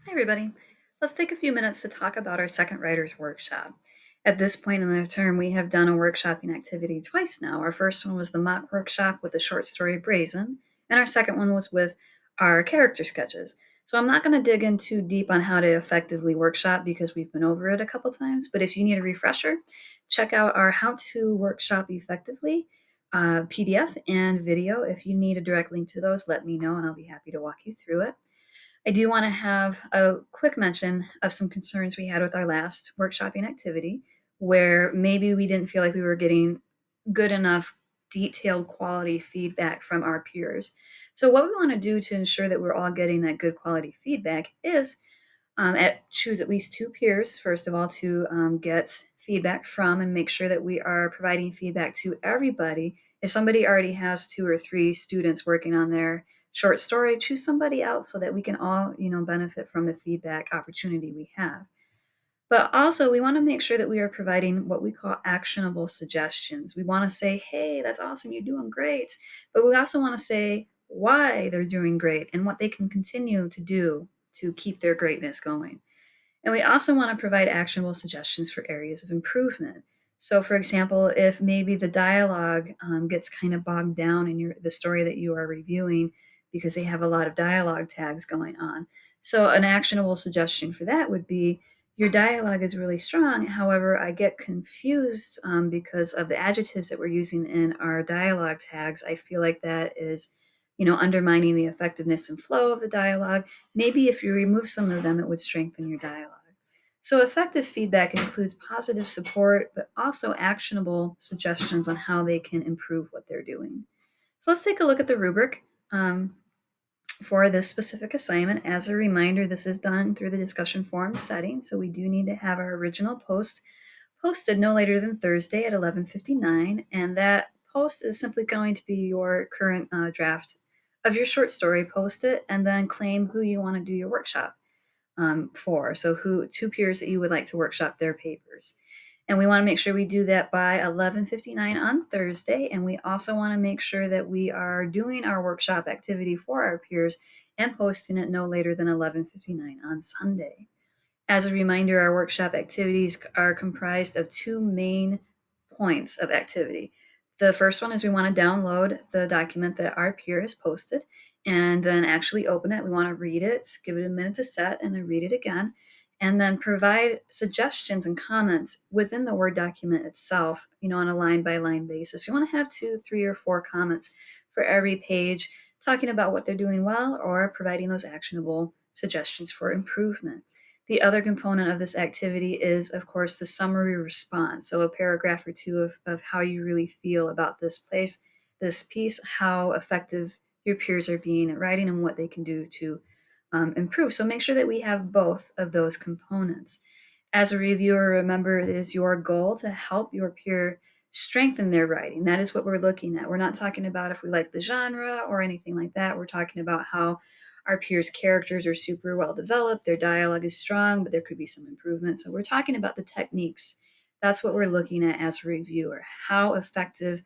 Hi, everybody. Let's take a few minutes to talk about our second writer's workshop. At this point in the term, we have done a workshopping activity twice now. Our first one was the mock workshop with the short story Brazen, and our second one was with our character sketches. So I'm not going to dig in too deep on how to effectively workshop because we've been over it a couple times. But if you need a refresher, check out our How to Workshop Effectively PDF and video. If you need a direct link to those, let me know and I'll be happy to walk you through it. I do want to have a quick mention of some concerns we had with our last workshopping activity, where maybe we didn't feel like we were getting good enough detailed quality feedback from our peers. So, what we want to do to ensure that we're all getting that good quality feedback is choose at least two peers, first of all, to get feedback from and make sure that we are providing feedback to everybody. If somebody already has two or three students working on their short story, choose somebody else so that we can all, benefit from the feedback opportunity we have. But also, we want to make sure that we are providing what we call actionable suggestions. We want to say, hey, that's awesome, you're doing great. But we also want to say why they're doing great and what they can continue to do to keep their greatness going. And we also want to provide actionable suggestions for areas of improvement. So, for example, if maybe the dialogue gets kind of bogged down in the story that you are reviewing because they have a lot of dialogue tags going on. So, an actionable suggestion for that would be your dialogue is really strong. However, I get confused because of the adjectives that we're using in our dialogue tags. I feel like that is, undermining the effectiveness and flow of the dialogue. Maybe if you remove some of them, it would strengthen your dialogue. So, effective feedback includes positive support, but also actionable suggestions on how they can improve what they're doing. So, let's take a look at the rubric for this specific assignment. As a reminder, this is done through the discussion forum setting, so we do need to have our original post posted no later than Thursday at 11:59, and that post is simply going to be your current draft of your short story. Post it, and then claim who you want to do your workshop for. So, who two peers that you would like to workshop their papers. And we want to make sure we do that by 11:59 on Thursday. And we also want to make sure that we are doing our workshop activity for our peers and posting it no later than 11:59 on Sunday. As a reminder, our workshop activities are comprised of two main points of activity. The first one is we want to download the document that our peer has posted and then actually open it. We want to read it, give it a minute to set, and then read it again. And then provide suggestions and comments within the Word document itself, on a line by line basis. We want to have 2, 3, or 4 comments for every page talking about what they're doing well or providing those actionable suggestions for improvement. The other component of this activity is, of course, the summary response. So a paragraph or two of how you really feel about this piece, how effective your peers are being at writing, and what they can do to improve. So make sure that we have both of those components. As a reviewer, remember it is your goal to help your peer strengthen their writing. That is what we're looking at. We're not talking about if we like the genre or anything like that. We're talking about how our peers' characters are super well developed, their dialogue is strong, but there could be some improvement. So we're talking about the techniques. That's what we're looking at as a reviewer. How effective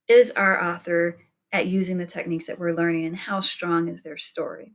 is our author at using the techniques that we're learning, and how strong is their story?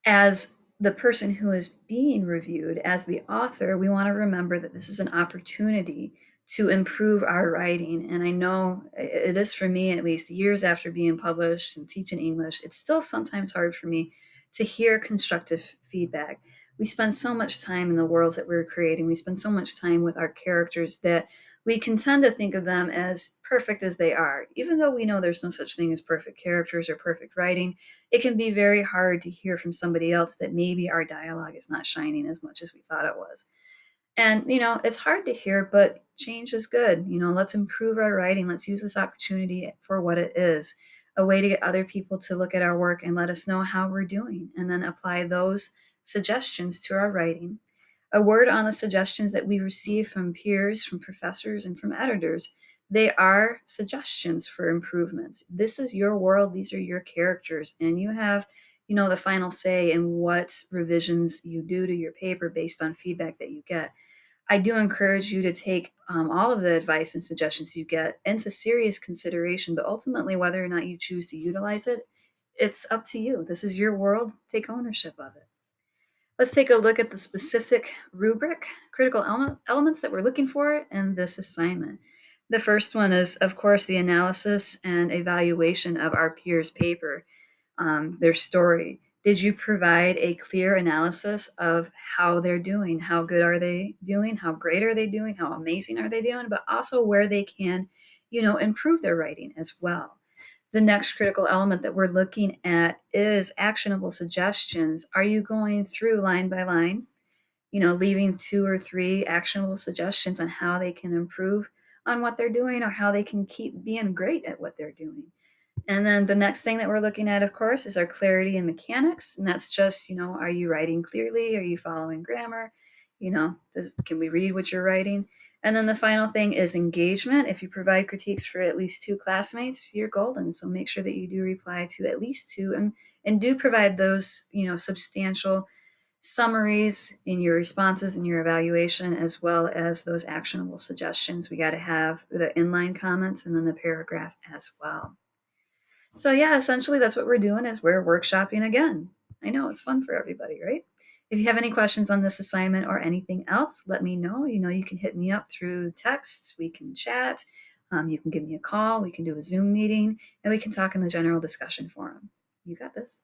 As the person who is being reviewed, as the author, we want to remember that this is an opportunity to improve our writing. And I know it is for me, at least years after being published and teaching English, it's still sometimes hard for me to hear constructive feedback. We spend so much time in the worlds that we're creating. We spend so much time with our characters that we can tend to think of them as perfect as they are. Even though we know there's no such thing as perfect characters or perfect writing, it can be very hard to hear from somebody else that maybe our dialogue is not shining as much as we thought it was. And, it's hard to hear, but change is good. Let's improve our writing. Let's use this opportunity for what it is, a way to get other people to look at our work and let us know how we're doing, and then apply those suggestions to our writing. A word on the suggestions that we receive from peers, from professors, and from editors. They are suggestions for improvements. This is your world. These are your characters, and you have the final say in what revisions you do to your paper based on feedback that you get. I do encourage you to take all of the advice and suggestions you get into serious consideration, but ultimately, whether or not you choose to utilize it, it's up to you. This is your world. Take ownership of it. Let's take a look at the specific rubric critical elements that we're looking for in this assignment. The first one is, of course, the analysis and evaluation of our peers' paper, their story. Did you provide a clear analysis of how they're doing? How good are they doing? How great are they doing? How amazing are they doing? But also where they can, improve their writing as well. The next critical element that we're looking at is actionable suggestions. Are you going through line by line, leaving 2 or 3 actionable suggestions on how they can improve on what they're doing or how they can keep being great at what they're doing? And then the next thing that we're looking at, of course, is our clarity and mechanics. And that's just, are you writing clearly? Are you following grammar? Can we read what you're writing? And then the final thing is engagement. If you provide critiques for at least 2 classmates, you're golden. So make sure that you do reply to at least 2 and do provide those, substantial summaries in your responses and your evaluation, as well as those actionable suggestions. We got to have the inline comments and then the paragraph as well. So yeah, essentially that's what we're doing is we're workshopping again. I know it's fun for everybody, right? If you have any questions on this assignment or anything else, let me know. You can hit me up through text. We can chat. You can give me a call. We can do a Zoom meeting, and we can talk in the general discussion forum. You got this.